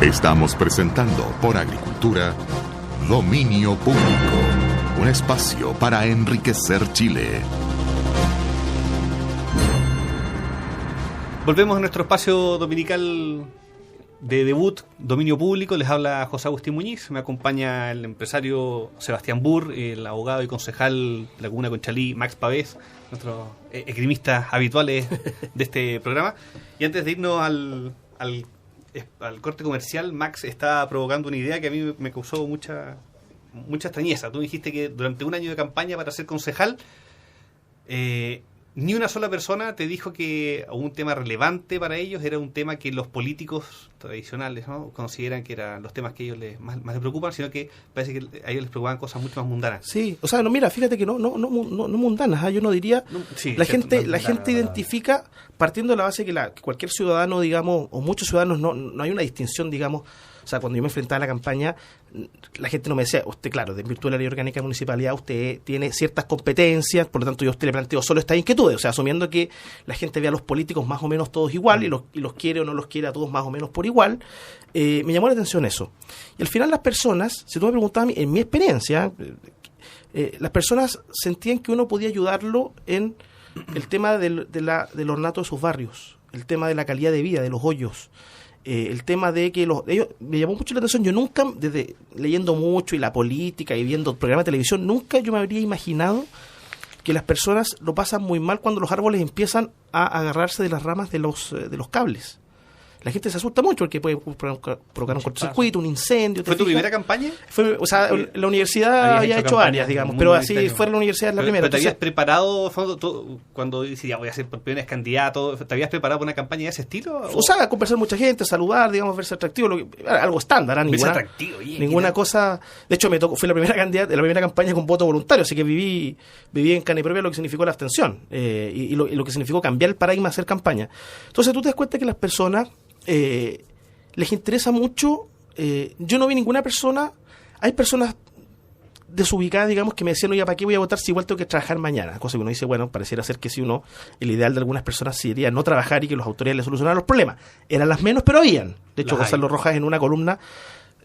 Estamos presentando por Agricultura Dominio Público, un espacio para enriquecer Chile. Volvemos a nuestro espacio dominical de debut, Dominio Público. Les habla José Agustín Muñiz. Me acompaña el empresario Sebastián Burr, el abogado y concejal de la comuna de Conchalí, Max Pavés, nuestros esgrimistas habituales de este programa. Y antes de irnos al corte comercial, Max está provocando una idea que a mí me causó mucha extrañeza. Tú dijiste que durante un año de campaña para ser concejal, ni una sola persona te dijo que un tema relevante para ellos era un tema que los políticos tradicionales, ¿no?, consideran que eran los temas que a ellos más les preocupan, sino que parece que a ellos les preocupaban cosas mucho más mundanas. Sí, o sea, no, mira, fíjate que no mundanas, ¿eh? Yo no diría. No, sí, la gente identifica, partiendo de la base que cualquier ciudadano, digamos, o muchos ciudadanos, no hay una distinción, digamos. O sea, cuando yo me enfrentaba a la campaña, la gente no me decía, usted, claro, de virtud de la ley orgánica de municipalidad, usted tiene ciertas competencias, por lo tanto yo a usted le planteo solo estas inquietudes, o sea, asumiendo que la gente ve a los políticos más o menos todos igual y los quiere o no los quiere a todos más o menos por igual. Me llamó la atención eso. Y al final las personas, si tú me preguntabas, en mi experiencia, las personas sentían que uno podía ayudarlo en el tema del ornato de sus barrios, el tema de la calidad de vida, de los hoyos. El tema de que ellos, me llamó mucho la atención. Yo nunca, desde leyendo mucho y la política y viendo programas de televisión, nunca yo me habría imaginado que las personas lo pasan muy mal cuando los árboles empiezan a agarrarse de las ramas de los cables. La gente se asusta mucho porque puede provocar un cortocircuito, un incendio. ¿Fue tu primera campaña? O sea, la universidad había hecho varias, digamos, pero así fue la universidad la primera. ¿Pero te habías preparado, cuando decías, ya voy a ser por primera vez candidato, te habías preparado para una campaña de ese estilo? O sea, conversar con mucha gente, saludar, digamos, verse atractivo, algo estándar, ninguna cosa. De hecho, me tocó, fui la primera campaña con voto voluntario, así que viví en carne propia lo que significó la abstención y lo que significó cambiar el paradigma, hacer campaña. Entonces tú te das cuenta que las personas les interesa mucho. Yo no vi ninguna persona. Hay personas desubicadas, digamos, que me decían, oye, ¿para qué voy a votar si igual tengo que trabajar mañana? Cosa que uno dice, bueno, pareciera ser que si uno, el ideal de algunas personas sería no trabajar y que las autoridades le solucionaran los problemas. Eran las menos, pero habían. De hecho, Gonzalo Rojas en una columna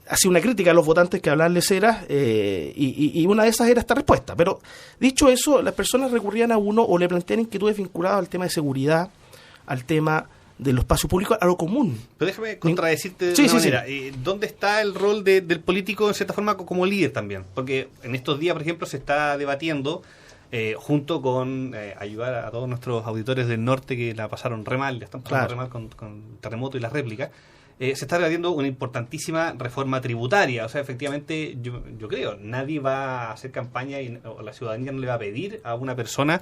hacía una crítica a los votantes que hablaban leceras, y una de esas era esta respuesta. Pero dicho eso, las personas recurrían a uno o le plantean inquietudes vinculadas al tema de seguridad, al tema de los espacios públicos, a lo común. Pero déjame contradecirte de una manera. ¿Dónde está el rol del político, en cierta forma, como líder también? Porque en estos días, por ejemplo, se está debatiendo, junto con ayudar a todos nuestros auditores del norte que la pasaron re mal, ya están pasando re mal con terremoto y las réplicas, se está debatiendo una importantísima reforma tributaria. O sea, efectivamente, yo creo, nadie va a hacer campaña o la ciudadanía no le va a pedir a una persona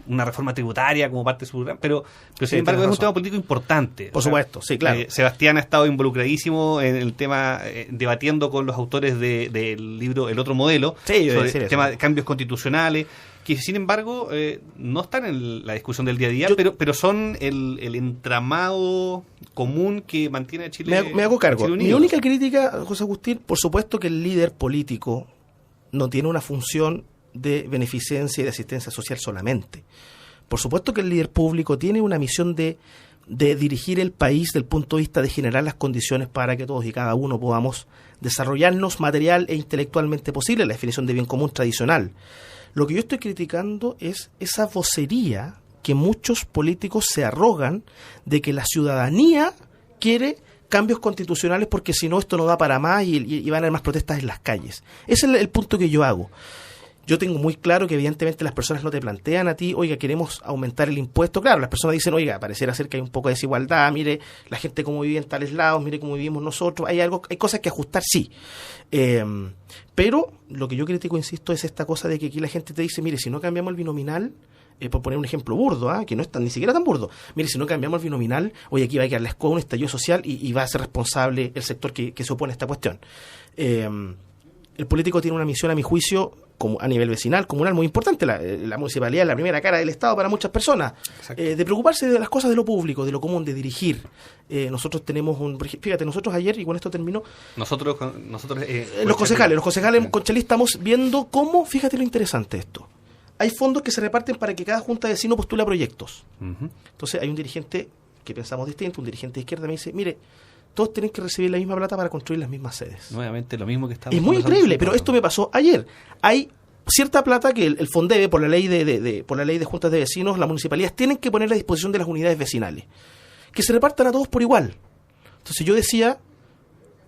una reforma tributaria como parte de su programa, pero sin embargo es un tema político importante. Por supuesto, sí, claro. Sebastián ha estado involucradísimo en el tema, debatiendo con los autores del libro El Otro Modelo, sobre el tema de cambios constitucionales, que sin embargo no están en la discusión del día a día, pero son el entramado común que mantiene a Chile. Me hago cargo. Mi única crítica, José Agustín, por supuesto que el líder político no tiene una función de beneficencia y de asistencia social solamente. Por supuesto que el líder público tiene una misión de dirigir el país desde el punto de vista de generar las condiciones para que todos y cada uno podamos desarrollarnos material e intelectualmente posible, la definición de bien común tradicional. Lo que yo estoy criticando es esa vocería que muchos políticos se arrogan de que la ciudadanía quiere cambios constitucionales porque si no esto no da para más y van a haber más protestas en las calles. Ese es el punto que yo hago. Yo tengo muy claro que evidentemente las personas no te plantean a ti, oiga, queremos aumentar el impuesto. Claro, las personas dicen, oiga, pareciera ser que hay un poco de desigualdad, mire la gente cómo vive en tales lados, mire cómo vivimos nosotros, hay cosas que ajustar, sí. Pero lo que yo critico, insisto, es esta cosa de que aquí la gente te dice, mire, si no cambiamos el binominal, por poner un ejemplo burdo, que no es ni siquiera tan burdo, mire, si no cambiamos el binominal, oye, aquí va a quedar la escoba, un estallido social y va a ser responsable el sector que se opone a esta cuestión. El político tiene una misión, a mi juicio, como a nivel vecinal, comunal, muy importante. La municipalidad es la primera cara del Estado para muchas personas. De preocuparse de las cosas de lo público, de lo común, de dirigir. Nosotros tenemos fíjate, nosotros ayer, y con esto termino. Nosotros los concejales en Conchalí estamos viendo cómo, fíjate lo interesante esto. Hay fondos que se reparten para que cada junta de vecinos postula proyectos. Uh-huh. Entonces hay un dirigente que pensamos distinto, un dirigente de izquierda me dice, mire, todos tienen que recibir la misma plata para construir las mismas sedes. Nuevamente lo mismo que estamos. Es muy increíble, pero esto me pasó ayer. Hay cierta plata que el Fondebe, por la ley por la ley de juntas de vecinos, las municipalidades tienen que poner a disposición de las unidades vecinales, que se repartan a todos por igual. Entonces yo decía,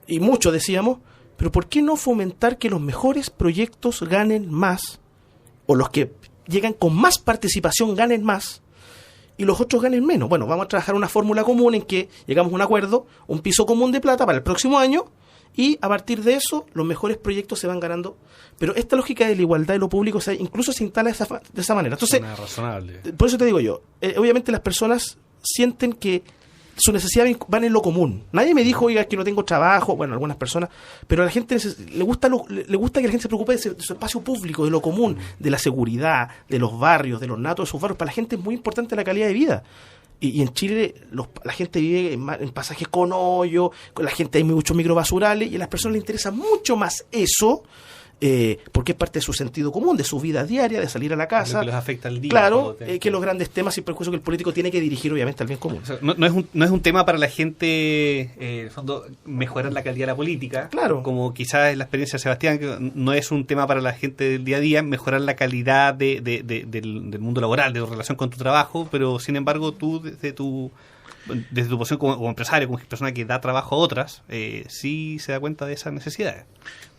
y muchos decíamos, pero ¿por qué no fomentar que los mejores proyectos ganen más, o los que llegan con más participación ganen más, y los otros ganen menos? Bueno, vamos a trabajar una fórmula común en que llegamos a un acuerdo, un piso común de plata para el próximo año, y a partir de eso los mejores proyectos se van ganando. Pero esta lógica de la igualdad de lo público incluso se instala de esa manera. Entonces, razonable. Por eso te digo yo, obviamente las personas sienten que su necesidad van en lo común. Nadie me dijo, oiga, que no tengo trabajo, bueno, algunas personas, pero a la gente le gusta que la gente se preocupe de su espacio público, de lo común, de la seguridad, de los barrios, de los natos de sus barrios. Para la gente es muy importante la calidad de vida. Y en Chile la gente vive en pasajes con hoyo, la gente hay muchos microbasurales, y a las personas les interesa mucho más eso, porque es parte de su sentido común, de su vida diaria, de salir a la casa. Lo que les afecta al día. Claro, que los grandes temas y perjuicios que el político tiene que dirigir, obviamente, al bien común. O sea, no es un tema para la gente, en el fondo, mejorar la calidad de la política. Claro. Como quizás en la experiencia de Sebastián, que no es un tema para la gente del día a día, mejorar la calidad del mundo laboral, de tu relación con tu trabajo, pero sin embargo tú, desde tu posición como empresario, como persona que da trabajo a otras, sí se da cuenta de esas necesidades.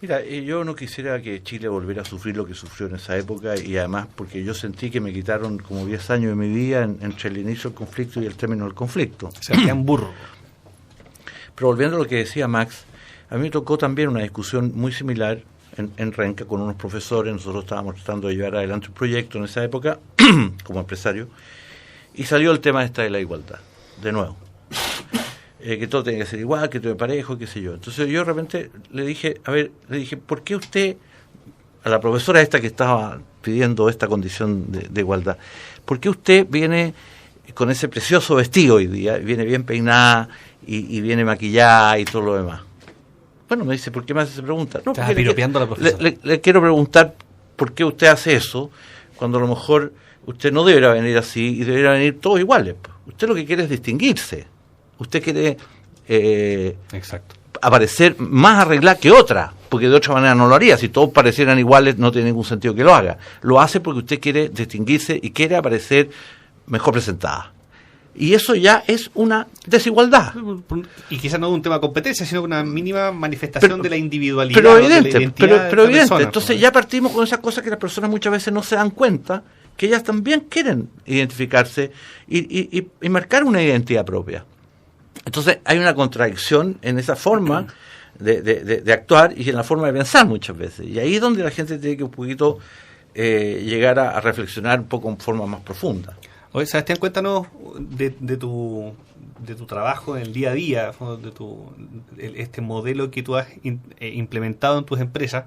Mira, yo no quisiera que Chile volviera a sufrir lo que sufrió en esa época, y además porque yo sentí que me quitaron como 10 años de mi vida entre el inicio del conflicto y el término del conflicto. Sebastián Burro. Pero volviendo a lo que decía Max, a mí me tocó también una discusión muy similar en Renca con unos profesores. Nosotros estábamos tratando de llevar adelante un proyecto en esa época como empresario, y salió el tema de la igualdad, de nuevo. Que todo tiene que ser igual, que todo es parejo, qué sé yo. Entonces yo de repente le dije, ¿por qué usted, a la profesora esta que estaba pidiendo esta condición de igualdad, ¿por qué usted viene con ese precioso vestido hoy día, viene bien peinada y viene maquillada y todo lo demás? Bueno, me dice, ¿por qué me hace esa pregunta? No, estás piropeando a la profesora. Le quiero preguntar por qué usted hace eso, cuando a lo mejor usted no debería venir así y debería venir todos iguales. Usted lo que quiere es distinguirse. Usted quiere aparecer más arreglada que otra, porque de otra manera no lo haría. Si todos parecieran iguales, no tiene ningún sentido que lo haga. Lo hace porque usted quiere distinguirse y quiere aparecer mejor presentada. Y eso ya es una desigualdad. Y quizás no es un tema de competencia, sino una mínima manifestación de la individualidad. Pero evidente, de la identidad pero evidente. Persona, entonces ya partimos con esas cosas que las personas muchas veces no se dan cuenta, que ellas también quieren identificarse y marcar una identidad propia. Entonces hay una contradicción en esa forma de actuar y en la forma de pensar muchas veces. Y ahí es donde la gente tiene que un poquito llegar a reflexionar un poco en forma más profunda. Oye, Sebastián, cuéntanos de tu trabajo en el día a día, este modelo que tú has implementado en tus empresas.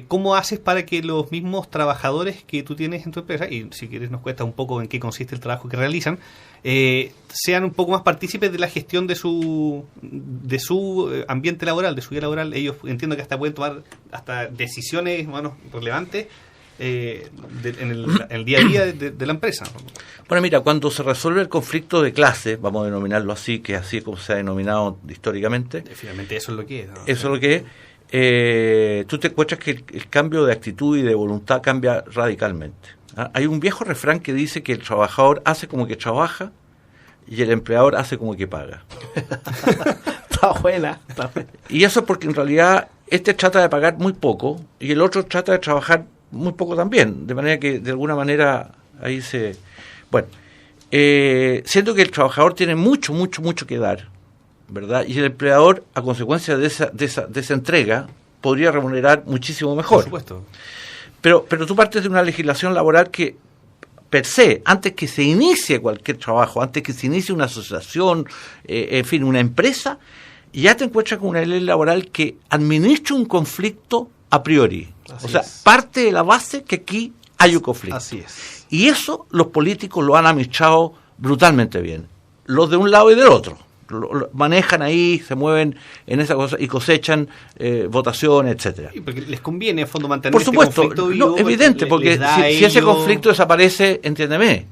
¿Cómo haces para que los mismos trabajadores que tú tienes en tu empresa, y si quieres nos cuesta un poco en qué consiste el trabajo que realizan, sean un poco más partícipes de la gestión de su ambiente laboral, de su vida laboral? Ellos entiendo que hasta pueden tomar hasta decisiones más relevantes en el día a día de la empresa. Bueno, mira, cuando se resuelve el conflicto de clase, vamos a denominarlo así, que así es como se ha denominado históricamente. Finalmente eso es lo que es, ¿no? Eso es lo que es. Tú te encuentras que el cambio de actitud y de voluntad cambia radicalmente. Hay un viejo refrán que dice que el trabajador hace como que trabaja y el empleador hace como que paga. Está buena. Y eso es porque en realidad este trata de pagar muy poco y el otro trata de trabajar muy poco también, de manera que de alguna manera ahí se... Bueno, siento que el trabajador tiene mucho que dar, ¿verdad? Y el empleador, a consecuencia de esa entrega, podría remunerar muchísimo mejor. Por supuesto. Pero tú partes de una legislación laboral que, per se, antes que se inicie cualquier trabajo, antes que se inicie una asociación, en fin, una empresa, ya te encuentras con una ley laboral que administra un conflicto a priori. Así o sea, es. parte de la base que aquí hay un conflicto. Así es. Y eso los políticos lo han administrado brutalmente bien. Los de un lado y del otro. Lo manejan ahí, se mueven en esa cosa y cosechan votaciones, etcétera. Sí, porque les conviene a fondo mantener Por supuesto, este conflicto vivo, evidente, porque si ese conflicto desaparece, entiéndeme,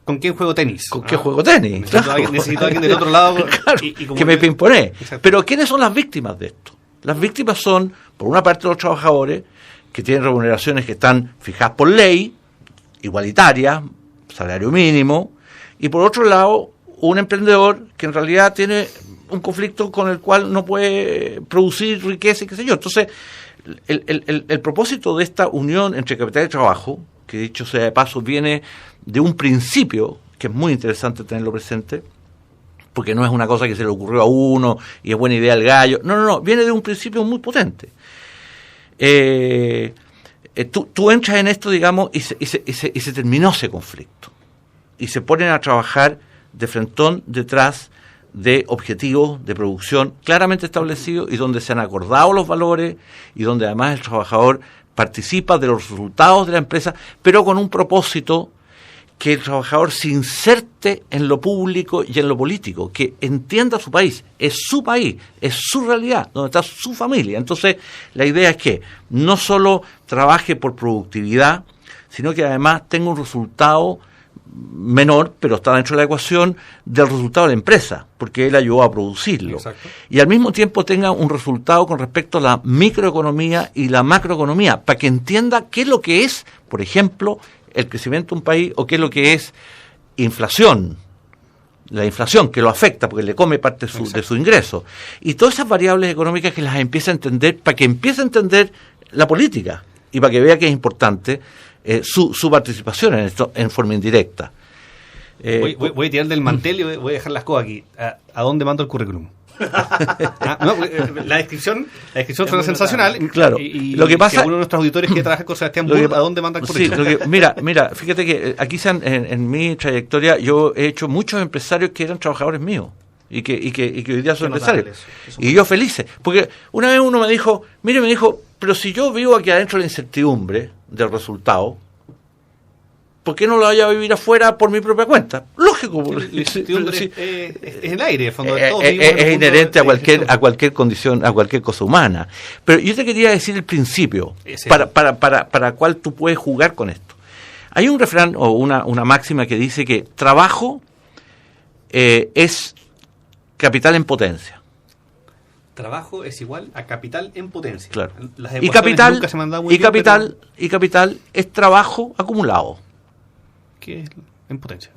¿Con quién juego tenis? ¿Con qué juego tenis? Necesito a alguien del otro lado claro, que me pimponee. Pero ¿quiénes son las víctimas de esto? Las víctimas son, por una parte, los trabajadores que tienen remuneraciones que están fijadas por ley, igualitarias, salario mínimo, y por otro lado, un emprendedor que en realidad tiene un conflicto con el cual no puede producir riqueza y qué sé yo. Entonces, el propósito de esta unión entre capital y trabajo, que dicho sea de paso, viene de un principio que es muy interesante tenerlo presente, porque no es una cosa que se le ocurrió a uno y es buena idea el gallo. No, viene de un principio muy potente. Tú entras en esto, digamos, y se terminó ese conflicto. Y se ponen a trabajar de frentón detrás de objetivos de producción claramente establecidos y donde se han acordado los valores y donde además el trabajador participa de los resultados de la empresa, pero con un propósito: que el trabajador se inserte en lo público y en lo político, que entienda su país, es su realidad, donde está su familia. Entonces, la idea es que no solo trabaje por productividad, sino que además tenga un resultado menor, pero está dentro de la ecuación del resultado de la empresa, porque él ayudó a producirlo. Exacto. Y al mismo tiempo tenga un resultado con respecto a la microeconomía y la macroeconomía, para que entienda qué es lo que es, por ejemplo, el crecimiento de un país, o qué es lo que es inflación, la inflación que lo afecta porque le come parte de su ingreso, y todas esas variables económicas que las empieza a entender, para que empiece a entender la política y para que vea que es importante su participación en esto en forma indirecta. Voy a tirar del mantel y voy a dejar las cosas aquí. ¿A dónde mando el currículum? La descripción suena sensacional. Claro. Y lo que pasa, uno de nuestros auditores que trabaja con Sebastián Burr, ¿a dónde manda el currículum? Sí, mira, fíjate que aquí en mi trayectoria yo he hecho muchos empresarios que eran trabajadores míos y que hoy día son empresarios. Y yo felices. Porque una vez uno me dijo, pero si yo vivo aquí adentro de la incertidumbre del resultado, ¿por qué no lo vaya a vivir afuera por mi propia cuenta? Lógico. Es el aire, el fondo de todo. Es inherente a cualquier condición, a cualquier cosa humana. Pero yo te quería decir el principio, para cuál tú puedes jugar con esto. Hay un refrán o una máxima que dice que trabajo es capital en potencia. Trabajo es igual a capital en potencia. Claro. Y capital es trabajo acumulado. ¿Qué es en potencia?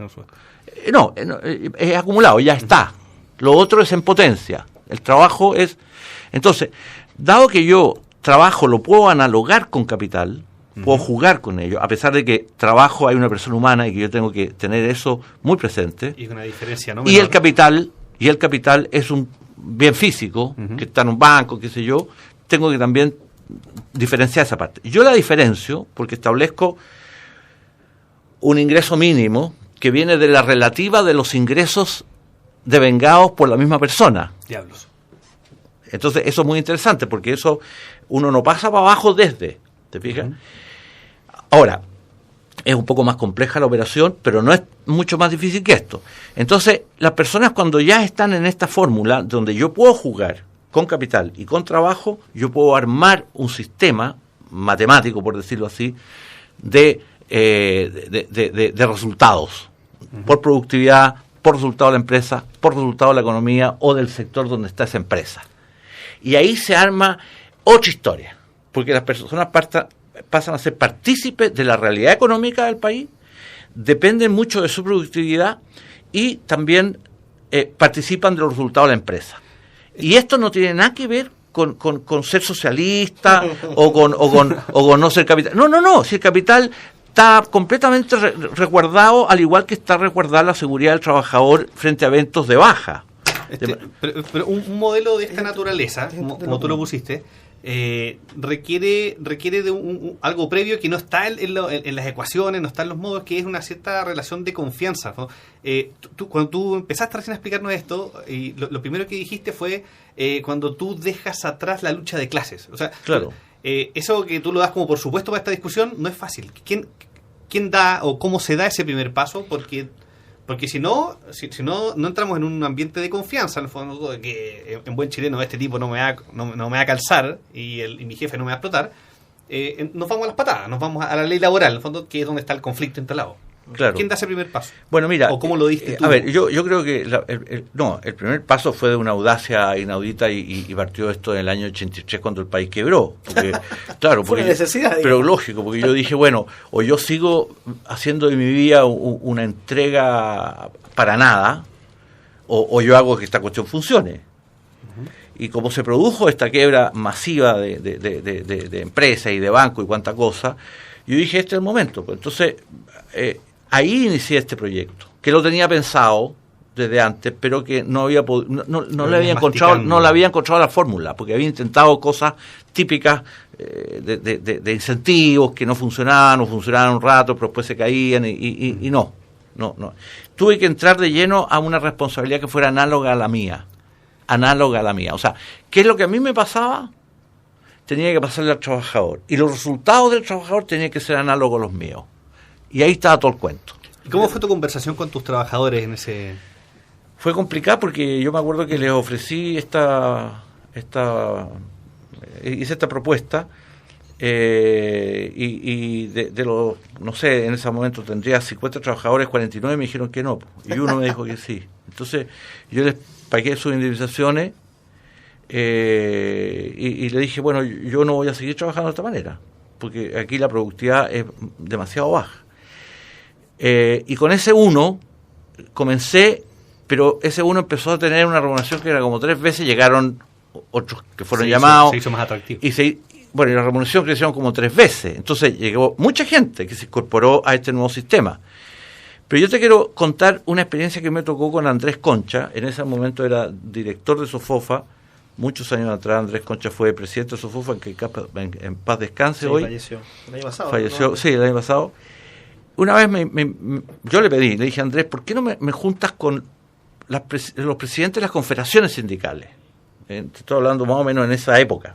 No, es acumulado, ya está. Lo otro es en potencia. El trabajo es... Entonces, dado que yo trabajo lo puedo analogar con capital, puedo jugar con ello, a pesar de que trabajo hay una persona humana y que yo tengo que tener eso muy presente. Y una diferencia, ¿no? Y el capital es un bien físico, que está en un banco, qué sé yo, tengo que también diferenciar esa parte. Yo la diferencio porque establezco un ingreso mínimo que viene de la relativa de los ingresos devengados por la misma persona. Diablos. Entonces eso es muy interesante porque eso uno no pasa para abajo desde, ¿te fijas? Ahora, es un poco más compleja la operación, pero no es mucho más difícil que esto. Entonces, las personas cuando ya están en esta fórmula donde yo puedo jugar con capital y con trabajo, yo puedo armar un sistema matemático, por decirlo así, de resultados, por productividad, por resultado de la empresa, por resultado de la economía o del sector donde está esa empresa. Y ahí se arma otra historia, porque las personas pasan a ser partícipes de la realidad económica del país, dependen mucho de su productividad y también participan de los resultados de la empresa. Y esto no tiene nada que ver con ser socialista o con no ser capital. No, si el capital está completamente resguardado, al igual que está resguardada la seguridad del trabajador frente a eventos de baja. Pero un modelo de esta naturaleza, como tú lo pusiste, requiere de algo previo que no está en las ecuaciones, no está en los modos, que es una cierta relación de confianza, ¿no? Cuando tú empezaste recién a explicarnos esto, y lo primero que dijiste fue cuando tú dejas atrás la lucha de clases. O sea, claro. Eso que tú lo das como por supuesto para esta discusión no es fácil. ¿Quién da o cómo se da ese primer paso? Porque si no entramos en un ambiente de confianza, en el fondo, que en buen chileno este tipo no me va a calzar y mi jefe no me va a explotar, nos vamos a las patadas, nos vamos a la ley laboral, en el fondo, que es donde está el conflicto instalado. Claro. ¿Quién da ese primer paso? Bueno, mira, ¿o cómo lo diste tú? A ver, yo creo que el primer paso fue de una audacia inaudita y partió esto en el año 83 cuando el país quebró. Porque, claro, fue una necesidad. Pero lógico, porque yo dije, bueno, o yo sigo haciendo de mi vida una entrega para nada, o yo hago que esta cuestión funcione. Y como se produjo esta quiebra masiva de empresas y de bancos y cuánta cosa, yo dije, este es el momento. Pues entonces, ahí inicié este proyecto, que lo tenía pensado desde antes, pero que no había no le había encontrado la fórmula, porque había intentado cosas típicas de incentivos que no funcionaban un rato, pero después se caían y no. Tuve que entrar de lleno a una responsabilidad que fuera análoga a la mía. O sea, ¿qué es lo que a mí me pasaba? Tenía que pasarle al trabajador. Y los resultados del trabajador tenían que ser análogos a los míos. Y ahí estaba todo el cuento. ¿Y cómo fue tu conversación con tus trabajadores en ese...? Fue complicado porque yo me acuerdo que les ofrecí hice esta propuesta y de los, no sé, en ese momento tendría 50 trabajadores, 49 me dijeron que no, y uno me dijo que sí. Entonces yo les pagué sus indemnizaciones y le dije, bueno, yo no voy a seguir trabajando de esta manera, porque aquí la productividad es demasiado baja. Y con ese uno comencé, pero ese uno empezó a tener una remuneración que era como 3 veces, llegaron otros que fueron llamados. Se hizo más atractivo. Y la remuneración crecieron como 3 veces. Entonces llegó mucha gente que se incorporó a este nuevo sistema. Pero yo te quiero contar una experiencia que me tocó con Andrés Concha. En ese momento era director de Sofofa. Muchos años atrás Andrés Concha fue presidente de Sofofa, que en paz descanse hoy. Falleció el año pasado. Falleció, sí, el año pasado. Una vez yo le dije, Andrés, ¿por qué no me juntas con los presidentes de las confederaciones sindicales? Te estoy hablando más o menos en esa época.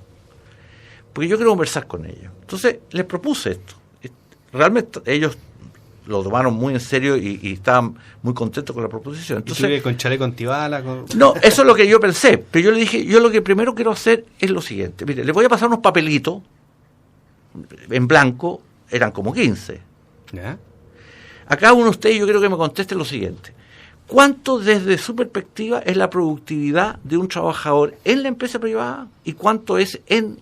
Porque yo quiero conversar con ellos. Entonces les propuse esto. Realmente ellos lo tomaron muy en serio y estaban muy contentos con la proposición. Entonces, ¿Y con chaleco antibala? No, eso es lo que yo pensé. Pero yo le dije, yo lo que primero quiero hacer es lo siguiente. Mire, les voy a pasar unos papelitos en blanco, eran como 15. ¿Ya? A cada uno de ustedes yo quiero que me conteste lo siguiente. ¿Cuánto desde su perspectiva es la productividad de un trabajador en la empresa privada y cuánto es en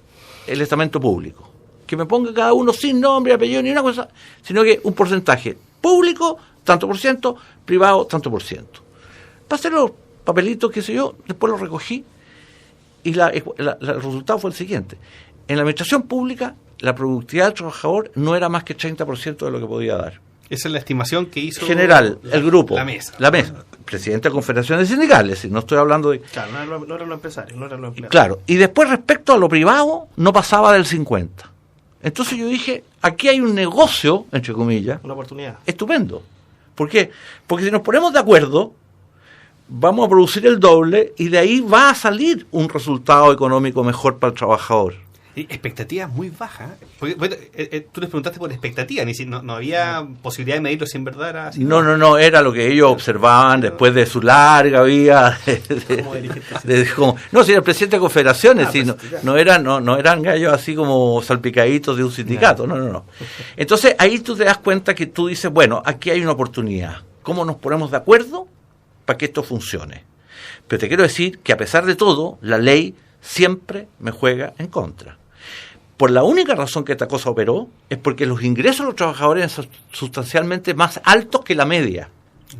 el estamento público? Que me ponga cada uno sin nombre, apellido ni una cosa, sino que un porcentaje público, tanto por ciento, privado, tanto por ciento. Pasé los papelitos, qué sé yo, después los recogí y el resultado fue el siguiente. En la administración pública, la productividad del trabajador no era más que 30% de lo que podía dar. Esa es la estimación que hizo... General, el grupo. La mesa. Presidente de confederaciones sindicales, no estoy hablando de... Claro, no eran los empresarios, no eran los empleados. Claro, y después respecto a lo privado, no pasaba del 50%. Entonces yo dije, aquí hay un negocio, entre comillas... Una oportunidad. Estupendo. ¿Por qué? Porque si nos ponemos de acuerdo, vamos a producir el doble y de ahí va a salir un resultado económico mejor para el trabajador. Expectativas muy bajas. Porque, bueno, tú les preguntaste por expectativa, no había posibilidad de medirlo si en verdad era así. No, era lo que ellos observaban después de su larga vida. No, si era el presidente de confederaciones, no eran gallos así como salpicaditos de un sindicato, no. Entonces ahí tú te das cuenta que tú dices, bueno, aquí hay una oportunidad. ¿Cómo nos ponemos de acuerdo para que esto funcione? Pero te quiero decir que a pesar de todo, la ley siempre me juega en contra. Por la única razón que esta cosa operó es porque los ingresos de los trabajadores son sustancialmente más altos que la media.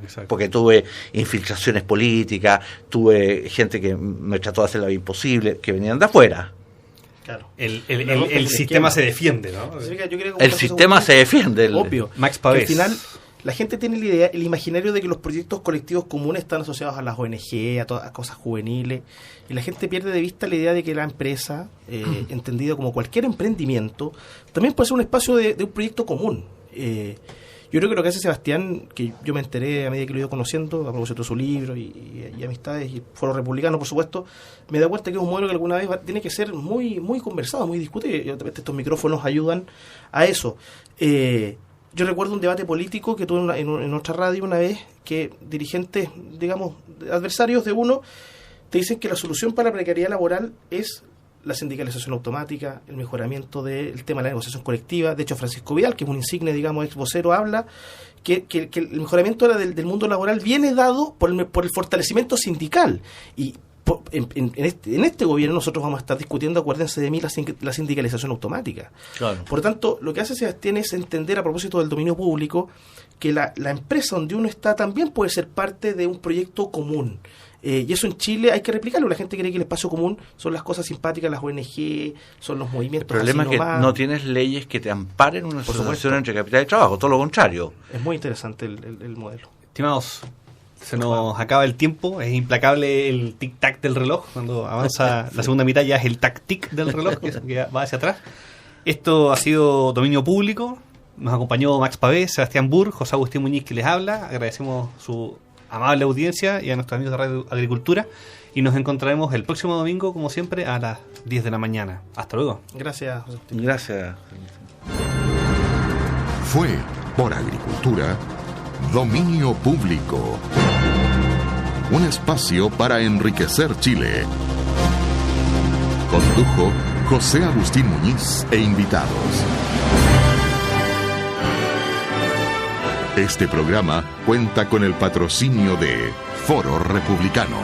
Exacto. Porque tuve infiltraciones políticas, tuve gente que me trató de hacer la vida imposible, que venían de afuera. Claro. El sistema se defiende, ¿no? El sistema se defiende. Obvio. Max Pavés. Al final, la gente tiene la idea, el imaginario de que los proyectos colectivos comunes están asociados a las ONG, a todas las cosas juveniles, y la gente pierde de vista la idea de que la empresa, entendida como cualquier emprendimiento, también puede ser un espacio de un proyecto común. Yo creo que lo que hace Sebastián, que yo me enteré a medida que lo he ido conociendo, a propósito de su libro y amistades y Foro Republicano, por supuesto, me da cuenta que es un modelo que alguna vez tiene que ser muy muy conversado, muy discutido. Estos micrófonos ayudan a eso. Yo recuerdo un debate político que tuve en otra radio una vez, que dirigentes, digamos, adversarios de uno, te dicen que la solución para la precariedad laboral es la sindicalización automática, el mejoramiento del tema de la negociación colectiva. De hecho, Francisco Vidal, que es un insigne, digamos, ex vocero, habla que el mejoramiento del mundo laboral viene dado por el fortalecimiento sindical. Y en este gobierno nosotros vamos a estar discutiendo, acuérdense de mí, la sindicalización automática. Claro. Por lo tanto, lo que hace Sebastián es entender, a propósito del dominio público, que la empresa donde uno está también puede ser parte de un proyecto común. Y eso en Chile hay que replicarlo. La gente cree que el espacio común son las cosas simpáticas, las ONG, son los movimientos. El problema es que no tienes leyes que te amparen una asociación entre capital y trabajo, todo lo contrario. Es muy interesante el modelo. Estimados, se nos acaba el tiempo, es implacable el tic-tac del reloj. Cuando avanza la segunda mitad ya es el tac-tic del reloj, que va hacia atrás. Esto ha sido Dominio Público. Nos acompañó Max Pavé, Sebastián Burr, José Agustín Muñiz, que les habla. Agradecemos su amable audiencia y a nuestros amigos de Radio Agricultura, y nos encontraremos el próximo domingo, como siempre, a las 10 de la mañana. Hasta luego. Gracias, José Agustín. Gracias. Fue por Agricultura, Dominio Público. Un espacio para enriquecer Chile. Condujo José Agustín Muñiz e invitados. Este programa cuenta con el patrocinio de Foro Republicano.